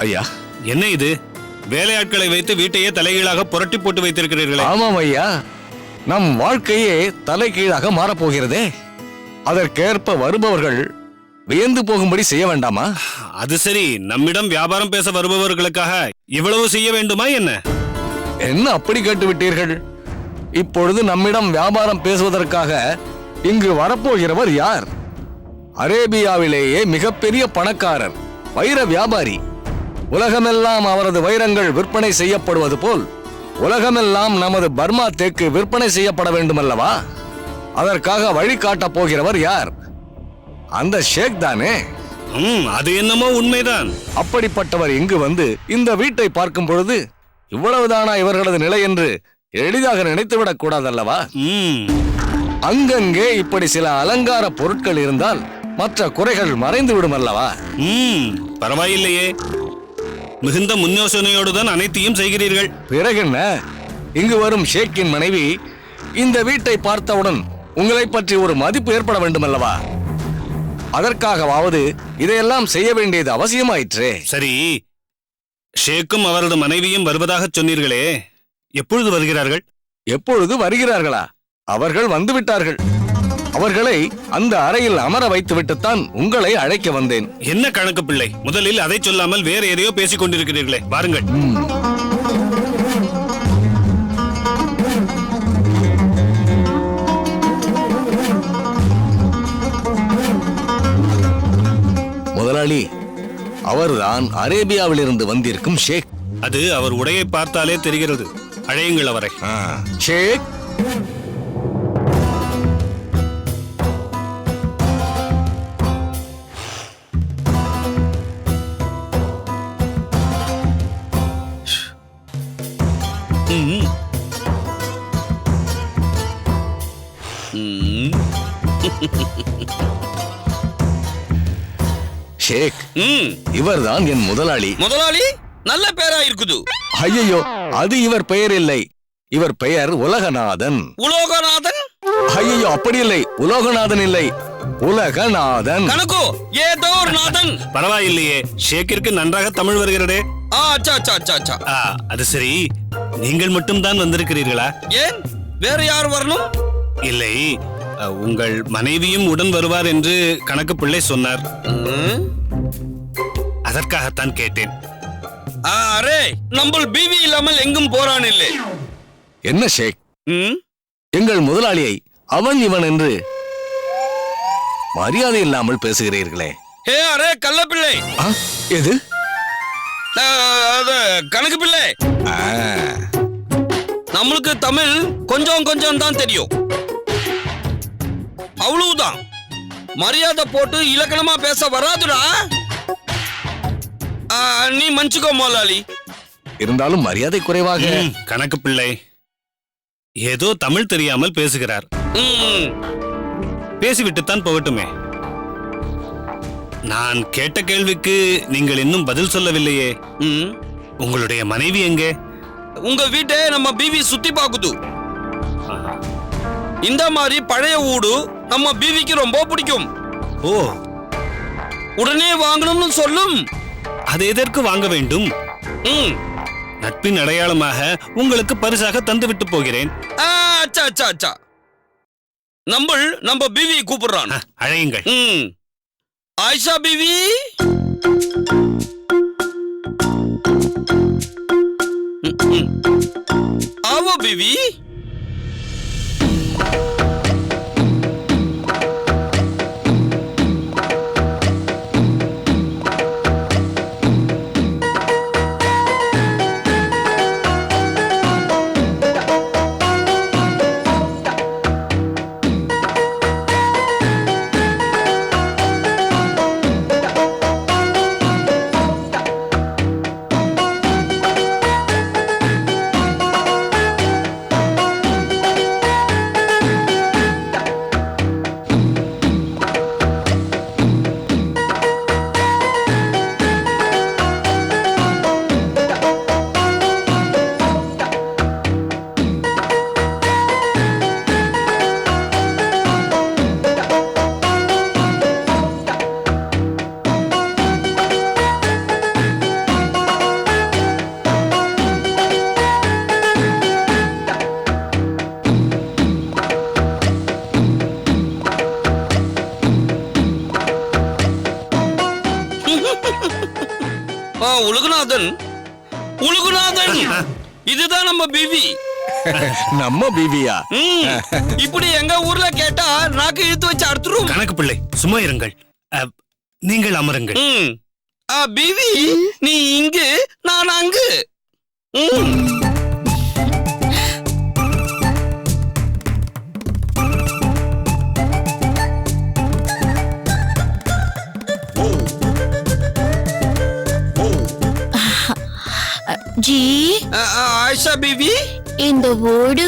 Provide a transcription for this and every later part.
ஐயா, என்ன இது? வேலையாட்களை வைத்து வீட்டையே தலைகீழாக புரட்டி போட்டு வைத்திருக்கிறீர்களே. ஆமாம் ஐயா, நம் வாழ்க்கையே தலைகீழாக மாறப்போகிறதே. அதற்கேற்ப வருபவர்கள் வியந்து போகும்படி செய்ய வேண்டாமா? அது சரி, நம்மிடம் வியாபாரம் பேச வருபவர்களுக்காக இவ்வளவு செய்ய வேண்டுமா என்ன? என்ன அப்படி கேட்டு விட்டீர்கள்? இப்பொழுது நம்மிடம் வியாபாரம் பேசுவதற்காக இங்கு வரப்போகிறவர் யார்? அரேபியாவிலேயே மிகப்பெரிய பணக்காரர், வைர வியாபாரி. உலகமெல்லாம் அவரது வைரங்கள் விற்பனை செய்யப்படுவது போல் உலகமெல்லாம் நமது பர்மா தேக்கு விற்பனை செய்யப்பட வேண்டுமல்லவா? அதற்காக வழிகாட்டப் போகிறவர் யார்? அந்த ஷேக் தானே? அது என்னமோ உண்மைதான். அப்படிப்பட்டவர் இங்கு வந்து இந்த வீட்டை பார்க்கும் பொழுது இவ்வளவுதானா இவர்களது நிலை என்று எளிதாக நினைத்துவிடக் கூடாதல்லவா? அங்கங்கே இப்படி சில அலங்கார பொருட்கள் இருந்தால் மற்ற குறைகள் மறைந்து விடும் அல்லவா? பரவாயில்லையே, மிகுந்த முன்யோசனையோடுதான் அனைத்தையும் செய்கிறீர்கள். பிறகென்ன, இங்கு வரும் ஷேக்கின் மனைவி இந்த வீட்டை பார்த்தவுடன் உங்களை பற்றி ஒரு மதிப்பு ஏற்பட வேண்டுமல்லவா? அதற்காகவாவது இதையெல்லாம் செய்ய வேண்டியது அவசியமாயிற்றே. சரி, ஷேக்கும் அவரது மனைவியும் வருவதாக சொன்னீர்களே, எப்பொழுது வருகிறார்கள்? எப்பொழுது வருகிறார்களா? அவர்கள் வந்துவிட்டார்கள். அவர்களை அந்த அறையில் அமர வைத்துவிட்டுத்தான் உங்களை அழைக்க வந்தேன். என்ன கணக்கு பிள்ளை, முதலில் அதை சொல்லாமல் வேற எதையோ பேசிக் கொண்டிருக்கிறீர்களே. வாருங்கள். முதலாளி, அவர்தான் அரேபியாவிலிருந்து வந்திருக்கும் ஷேக். அது அவர் உடையை பார்த்தாலே தெரிகிறது. அழையுங்கள் அவரை. ஷேக், ஷேக், இவர்தான் என் முதலாளி. முதலாளி நல்ல பேரா இருக்குது. ஐயோ, அது இவர் பெயர் இல்லை. இவர் பெயர் உலகநாதன். உலோகநாதன்? ஐயோ, அப்படி இல்லை. உலோகநாதன் இல்லை, உலகநாதன். கணக்கு ஏதோ ஒரு நாதன். பரவாயில்லையே, ஷேக்கிற்கு நன்றாக தமிழ் வருகிறதே. அது சரி, நீங்கள் மட்டும் தான் வந்திருக்கிறீர்களா? ஏன், வேற யார் வரணும்? இல்லை, உங்கள் மனைவியும் உடன் வருவார் என்று கணக்கு பிள்ளை சொன்னார். அதற்காகத்தான் கேட்டேன். அரே, நம்ம பிவி இல்லாமல் எங்கும் போறான் இல்லை. என்ன ஷேக், எங்கள் முதலாளியை அவன் இவன் என்று மரியாதை இல்லாமல் பேசுகிறீர்களே. ஹே அரே கள்ளப்பிள்ளை. எது? கணக்கு பிள்ளை. நம்மளுக்கு தமிழ் கொஞ்சம் கொஞ்சம் தான் தெரியும், அவ்வளவுதான். மரியாதை போட்டு இலக்கணமா பேச வராதுடா. நீ மன்னிச்சுக்கோ முதலாளி. இருந்தாலும் மரியாதை குறைவாக. கணக்கு பிள்ளை ஏதோ தமிழ் தெரியாமல் பேசுகிறார். பேசிவிட்டுத்தான் போகட்டுமே. நான் கேட்ட கேள்விக்கு நீங்கள் இன்னும் பதில் சொல்லவில்லையே. உங்களுடைய மனைவி எங்கே? உங்க வீட்டை நம்ம பிவி சுத்தி பாக்குது. இந்த மாதிரி பழைய வீடு நம்ம பிவிக்கு ரொம்ப பிடிக்கும். ஓ, உடனே வாங்கணும்னு சொல்லும். அது எதற்கு வாங்க வேண்டும்? நட்பின் அடையாளமாக உங்களுக்கு பரிசாக தந்து விட்டு போகிறேன். நம்ம பிவி கூப்பிடுறான். அழையுங்கள். ஆயிஷா பிவி. ஆவோ பிவி. உலகுநாதன் உலகுநாதன் இதுதான் நம்ம பிவி. நம்ம பிவியா? இப்படி எங்க ஊர்ல கேட்டா நாக்கு இழுத்து வச்சு அறுத்துரும். கணக்கு பிள்ளை சும்மா இருங்கள். நீங்கள் அமருங்கள். பிவி நீ இங்கு நான் அங்கு. ஜி ஆயிஷா பிவி இந்த ஓடு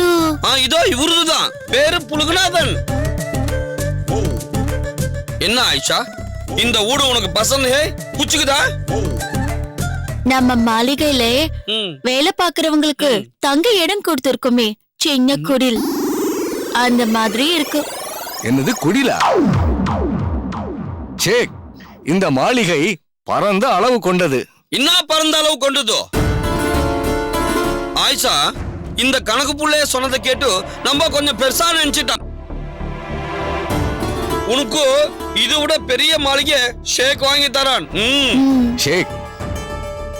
இதோ இவருதுதான். பேரு புலுகுநாதன். என்ன ஆயிஷா இந்த ஊடு உனக்கு பசந்த் ஹே? புச்சுக்குதா? நம்ம மாளிகையில வேலை பாக்குறவங்களுக்கு தங்க இடம் கொடுத்திருக்குமே, சின்ன குடில் அந்த மாதிரி இருக்கு. என்னது குடிலா? சேக், இந்த மாளிகை பரந்த அளவு கொண்டது. என்ன பரந்த அளவு கொண்டதோ? ஆயிஷா இந்த கணக்கு புள்ளைய சொன்னதை கேட்டு நம்ம கொஞ்சம் பெருசா நினைச்சிட்டான். உனக்கு இதை விட பெரிய மாளிகை ஷேக் வாங்கி தரான். ஷேக்,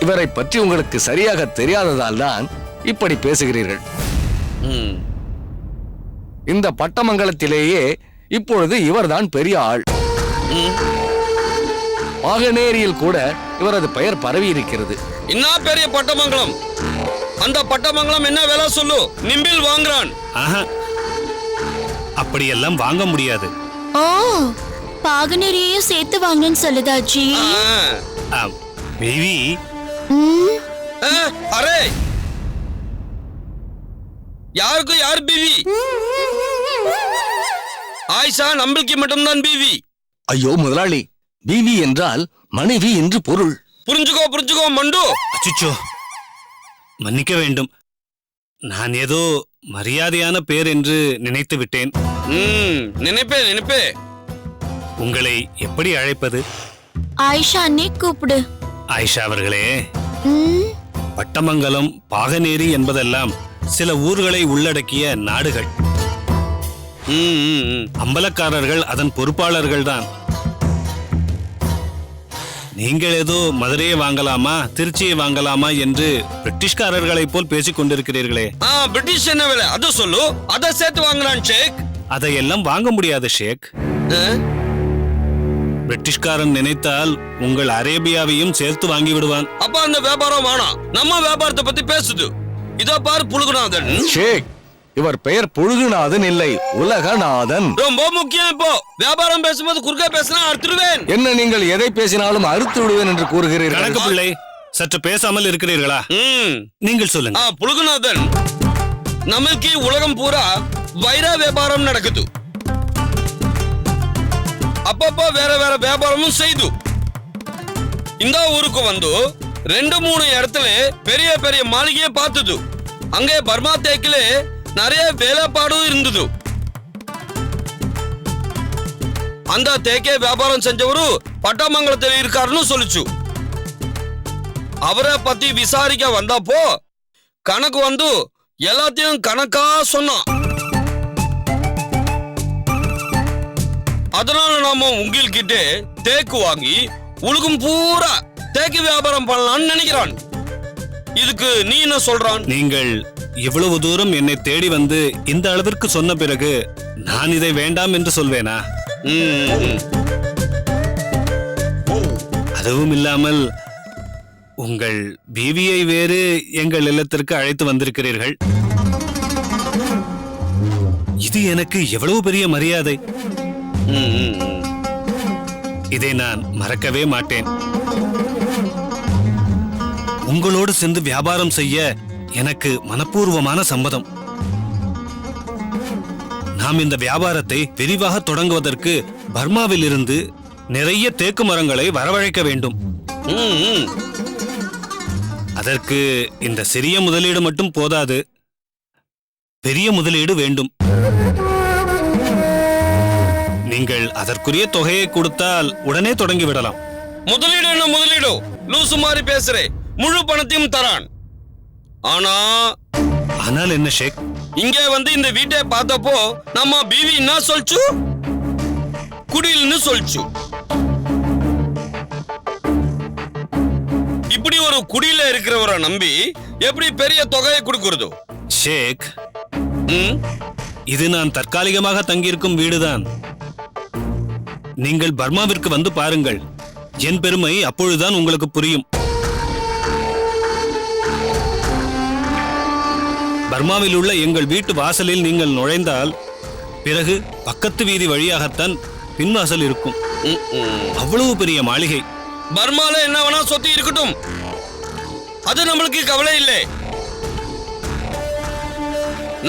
இவரை பற்றி உங்களுக்கு சரியாக தெரியாததால் தான் இப்படி பேசுகிறீர்கள். இந்த பட்டமங்கலத்திலேயே இப்பொழுது இவர்தான் பெரிய ஆள். பாகனேரியில் கூட இவரது பெயர் பரவி இருக்கிறது. என்ன பெரிய பட்டமங்கலம்? அந்த பட்டமங்கலம் என்ன விலை சொல்லு? நிம்பில் வாங்குறான். அப்படியெல்லாம் வாங்க முடியாது. ஓ, பாகனேரியையும் சேர்த்து வாங்கன்னு சொல்லுதா ஜி? பிவி அரே யாருக்கு யார் பிவி? ஆயிஷா நம்மளுக்கு மட்டும்தான் பிவி. ஐயோ முதலாளி, பிவி என்றால் மனைவி என்று பொருள். புரிஞ்சுக்கோ மண்டு. அச்சுச்சோ, மன்னிக்க வேண்டும். நான் ஏதோ மரியாதையான பேர் என்று நினைத்து விட்டேன். நினைப்பே. உங்களை எப்படி அழைப்பது? ஆயிஷா அண்ணே கூப்பிடு. ஆயிஷா அவர்களே, பட்டமங்கலம் பாகனேரி என்பதெல்லாம் சில ஊர்களை உள்ளடக்கிய நாடுகள். அம்பலக்காரர்கள் அதன் பொறுப்பாளர்கள் தான். நீங்கள் ஏதோ மதுரையை வாங்கலாமா திருச்சியை வாங்கலாமா என்று பிரிட்டிஷ்காரர்களை போல் பேசிக் கொண்டிருக்கிறீர்களே. பிரிட்டிஷ் என்ன விலை அது சொல்லு. அதை சேர்த்து வாங்குறான் ஷேக். அதையெல்லாம் வாங்க முடியாது ஷேக். பிரிட்டிஷ்காரன் நினைத்தால் உங்கள் அரேபியாவையும் சேர்த்து வாங்கி விடுவான். அப்ப அந்த வியாபாரம் வேணாம். நம்ம வியாபாரத்தை பத்தி பேசுது. இதோ பாரு புலுகுநாதன். ஷேக், இவர் பெயர் புழுகுநாதன் இல்லை, உலகநாதன். ரொம்ப முக்கியம். இப்போ வியாபாரம் பேசும்போது குறுக்க பேசினா அறுத்துடுவேன். என்ன நீங்கள் எதை பேசினாலும் அறுத்து விடுவேன் என்று கூறுகிறீர்கள்? கணக்கு பிள்ளை, சற்று பேசாமல் இருக்கிறீர்களா? நீங்கள் சொல்லுங்க. புலுகுநாதன், நமக்கு உலகம் பூரா வைர வியாபாரம் நடக்குது. அப்பப்போ வேற வேற வியாபாரமும் செய்து இந்த ஊருக்கு வந்து 2-3 இடத்துல பெரிய பெரிய மாளிகையை பார்த்தது. அங்கே பர்மா தேக்கிலே நிறைய வேலைப்பாடும் இருந்தது. அந்த தேக்கே வியாபாரம் செஞ்சவரு பட்டமங்கலத்தில் இருக்காருன்னு சொல்லிச்சு. அவரை பத்தி விசாரிக்க வந்தப்போ கணக்கு வந்து எல்லாத்தையும் கணக்கா சொன்னான். அதனால நாம உங்ககிட்ட தேக்கு வாங்கி உலகம் பூரா தேக்கு வியாபாரம் பண்ணலாம்னு நினைக்கிறான். இதுக்கு நீ என்ன சொல்றான்? நீங்கள் இவ்வளவு தூரம் என்னை தேடி வந்து இந்த அளவிற்கு சொன்ன பிறகு நான் இதை வேண்டாம் என்று சொல்வேனா? அதுவும் இல்லாமல் உங்கள் பிவியை வேறு எங்கள் இல்லத்திற்கு அழைத்து வந்திருக்கிறீர்கள். இது எனக்கு எவ்வளவு பெரிய மரியாதை. இதை நான் மறக்கவே மாட்டேன். உங்களோடு சேர்ந்து வியாபாரம் செய்ய எனக்கு மனப்பூர்வமான சம்மதம். நாம் இந்த வியாபாரத்தை விரிவாக தொடங்குவதற்கு பர்மாவில் இருந்து நிறைய தேக்கு மரங்களை வரவழைக்க வேண்டும். அதற்கு இந்த சிறிய முதலீடு மட்டும் போதாது, பெரிய முதலீடு வேண்டும். நீங்கள் அதற்குரிய தொகையை கொடுத்தால் உடனே தொடங்கி விடலாம். முதலீடு என்ன முதலீடு? லூசு மாதிரி பேசுறே. முழு பணத்தையும் தரான். ஆனால் என்ன ஷேக்? இங்கே வந்து இந்த வீட்டை பார்த்தப்போ நம்ம பிவி என்ன சொல்ச்சு? குடில்னு சொல்ச்சு. இப்படி குடியில இருக்கிறவரை நம்பி எப்படி பெரிய தொகையை கொடுக்கறது? ஷேக், ம்? இது நான் தற்காலிகமாக தங்கியிருக்கும் வீடுதான். நீங்கள் பர்மாவிற்கு வந்து பாருங்கள். என் பெருமை அப்பொழுதுதான் உங்களுக்கு புரியும். பர்மாவில் உள்ள எங்கள் வீட்டு வாசலில் நீங்கள் நுழைந்தால் பிறகு பக்கத்து வீதி வழியாகத்தான் பின்வாசல் இருக்கும். அவ்வளவு பெரிய மாளிகை. பர்மால என்ன வேணா சொத்து இருக்கட்டும், அது நம்மளுக்கு கவலை இல்லை.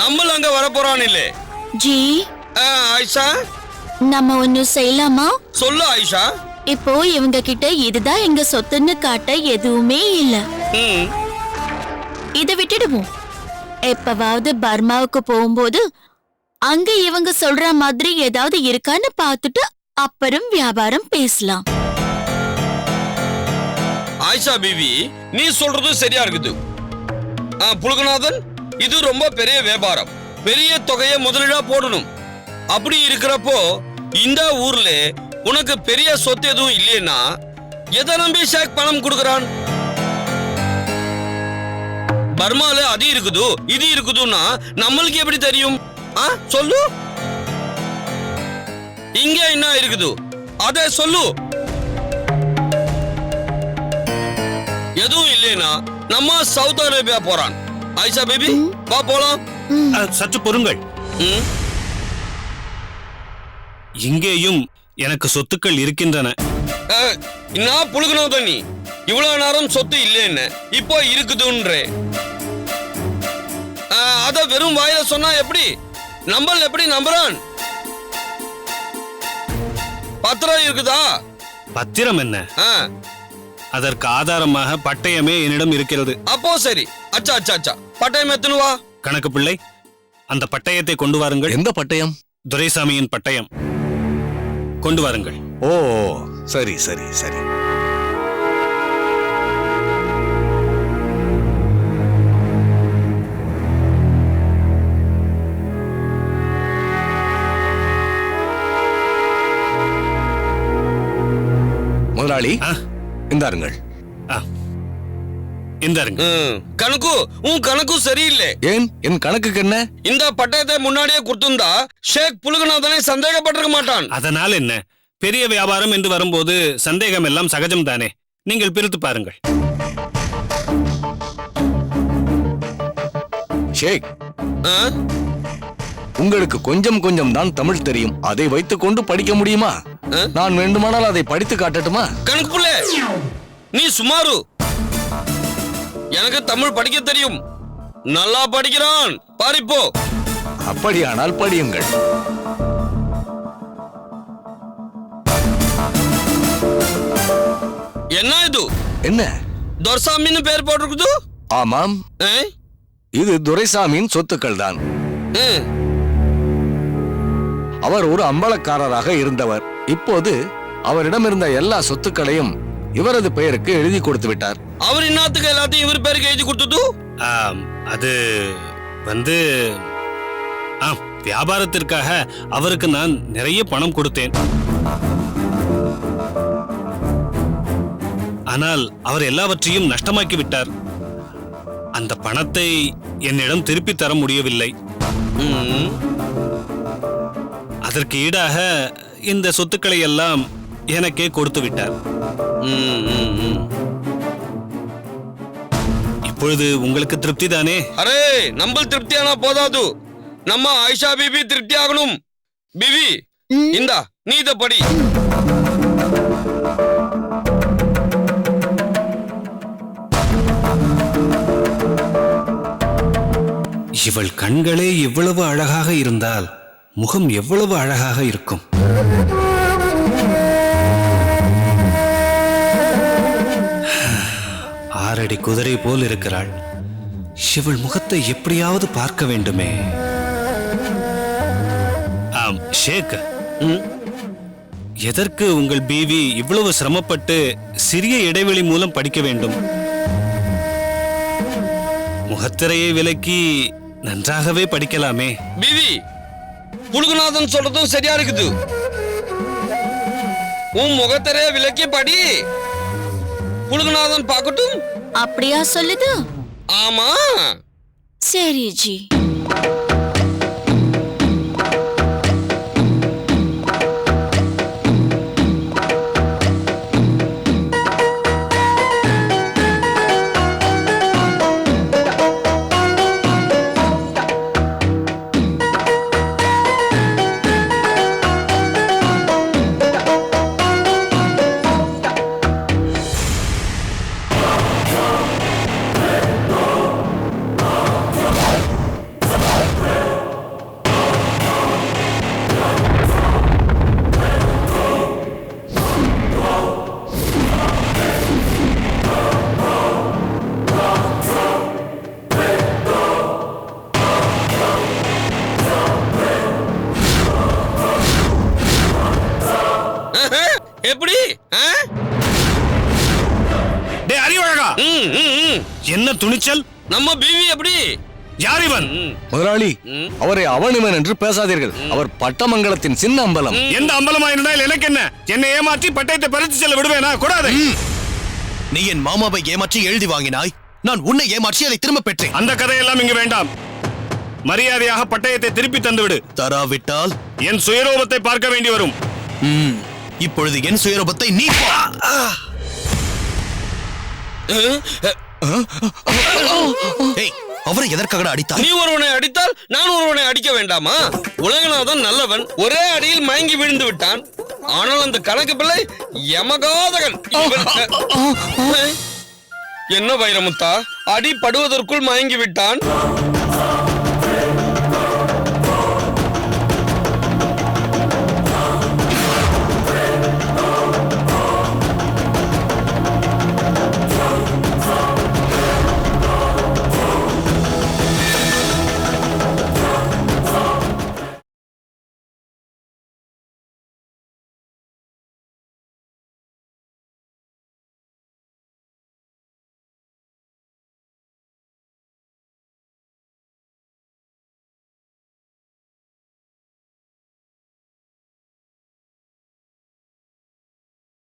நம்மள அங்க வரப்போறான் இல்லை. ஜி, ஆயிஷா, நம்ம ஒன்னு செய்யலாமா? சொல்லு ஆயிஷா. இப்போ இவங்க கிட்ட இதுதான் எங்க சொத்துன்னு காட்ட எதுவுமே இல்ல. ம். இத விட்டுடுவோம். எப்பவாவது பர்மாவுக்கு போகும்போது அங்க இவங்க சொல்ற மாதிரி ஏதாவது இருக்கான்னு பார்த்துட்டு அப்புறம் வியாபாரம் பேசலாம். ஆயிஷா பிவி, நீ சொல்றது சரியா இருக்குது. புலகநாதன், இது ரொம்ப பெரிய வியாபாரம். பெரிய தொகையை முதலீடா போடணும். அப்படி இருக்கிறப்போ இந்த ஊர்ல உனக்கு பெரிய சொத்து எதுவும் இல்லைன்னா எதை நம்பி ஷேக் பணம் கொடுக்கறான்? பர்மால அது இருக்குது இது இருக்குதுன்னா நம்மளுக்கு எப்படி தெரியும்? சொல்லு. இங்க என்ன இருக்குது அத சொல்லு. எதுவும் இல்லைன்னா நம்ம சவுத் அரேபியா போறான். ஆயிஷா பேபி, வா போலாம். சற்று பொறுங்கள். இங்கேயும் எனக்கு சொத்துக்கள் இருக்கின்றன. நான் புழுகணும் நீ இவ்வளவு நேரம் சொத்து இல்லைன்னு இப்போ இருக்குதுன்ற அத வெறும் வாயில சொன்னா எப்படி? நம்மள எப்படி நம்புறான்? பத்திரம் இருக்குதா? பத்திரம் என்ன? அதற்கு ஆதாரமாக பட்டயமே என்னிடம் இருக்கிறது. அப்போ சரி. அச்சா அச்சா அச்சா, பட்டயம் எத்தனு வா. கணக்கு பிள்ளை, அந்த பட்டயத்தை கொண்டு வாருங்கள். எந்த பட்டயம்? துரைசாமியின் பட்டயம் கொண்டு வாருங்கள். ஓ, சரி சரி சரி. முதலாளி, இந்தாருங்கள். இந்தாருங்க. கணக்கு, உன் கணக்கு சரியில்லை. ஏன்? என் கணக்குக்கு என்ன? இந்த பட்டயத்தை முன்னாடியே கொடுத்திருந்தா ஷேக் புலுகநாதனை சந்தேகப்பட்டிருக்க மாட்டான். அதனால் என்ன? பெரிய வியாபாரம் என்று வரும்போது சந்தேகம் எல்லாம் சகஜம் தானே. நீங்கள் பிரித்து பாருங்கள். ஷேக், உங்களுக்கு கொஞ்சம் கொஞ்சம் தான் தமிழ் தெரியும். அதை வைத்துக் கொண்டு படிக்க முடியுமா? நான் வேண்டுமானால் அதை படித்து காட்டட்டுமா? கணக்குல நீ சுமாரு. எனக்கு தமிழ் படிக்க தெரியும். நல்லா படிக்கிறான் பாரிப்போ. அப்படியானால் படியுங்கள். என்ன இது? என்ன? துரைசாமின்னு பேர் போட்டிருக்குது. ஆமாம், இது துரைசாமியின் சொத்துக்கள் தான். அவர் ஒரு அம்பலக்காரராக இருந்தவர். இப்போது அவரிடம் இருந்த எல்லா சொத்துக்களையும் இவரது பெயருக்கு எழுதி கொடுத்து விட்டார். அவர் இன்னத்துக்கு எல்லாத்தையும் இவர் பேருக்கு எழுதி கொடுத்தது? அது வந்து வியாபாரத்திற்காக அவருக்கு நான் நிறைய பணம் கொடுத்தேன். ஆனால் அவர் எல்லாவற்றையும் நஷ்டமாக்கி விட்டார். அந்த பணத்தை என்னிடம் திருப்பி தர முடியவில்லை. அதற்கு ஈடாக இந்த சொத்துக்களை எல்லாம் எனக்கே கொடுத்து விட்டார். இப்பொழுது உங்களுக்கு திருப்தி தானே? அரே, நம்ம திருப்தியானா போதாது, நம்ம ஆயிஷா பிபி திருப்தி ஆகணும். பிபி, இந்தா நீ இத படி. இவள் கண்களே எவ்வளவு அழகாக இருந்தால் முகம் எவ்வளவு அழகாக இருக்கும். ஆறடி குதிரை போல் இருக்கிறாள். இவள் முகத்தை எப்படியாவது பார்க்க வேண்டுமே. ஷேக், எதற்கு உங்கள் பீவி இவ்வளவு சிரமப்பட்டு சிறிய இடைவெளி மூலம் படிக்க வேண்டும்? முகத்திரையை விலக்கி நன்றாகவே படிக்கலாமே. பீவி, புலுகநாதன் சொல்றதும் சரியா இருக்குது. உன் முகத்திரையை விலக்கி படி. புலுகநாதன் பார்க்கட்டும். அப்படியா சொல்லுது? ஆமா. சரி ஜி. எப்படி? டேய் அறிவழகா, என்ன துணிச்சல்! நம்ம பிவி எப்படி? யார் இவன்? முதலாளி, அவரை அவன் இவன் என்று பேசாதீர்கள். அவர் பட்டமங்கலத்தின் சின்ன அம்பலம். எந்த அம்பலமா இருந்தால் எனக்கு என்ன? என்னை ஏமாற்றி பட்டயத்தை பறித்து செல்ல விடுவேனா? கூடாது. நீ என் மாமாவை ஏமாற்றி எழுதி வாங்கினாய், நான் உன்னை ஏமாற்றி அதை திரும்ப பெற்றேன். அந்த கதையெல்லாம் இங்கு வேண்டாம். மரியாதையாக பட்டயத்தை திருப்பி தந்துவிடு. தராவிட்டால் என் சுயரூபத்தை பார்க்க வேண்டி வரும். இப்பொழுது என் சுயரூபத்தை நீ அவரை எதற்காக அடித்தார்? நீ ஒருவனை அடித்தால் நான் ஒருவனை அடிக்க வேண்டாமா? உலகநாதன் நல்லவன், ஒரே அடியில் மயங்கி விழுந்து விட்டான். ஆனால் அந்த கணக்கு பிள்ளை யமகாதகன். என்ன வைரமுத்தா, அடி படுவதற்குள் மயங்கி விட்டான்.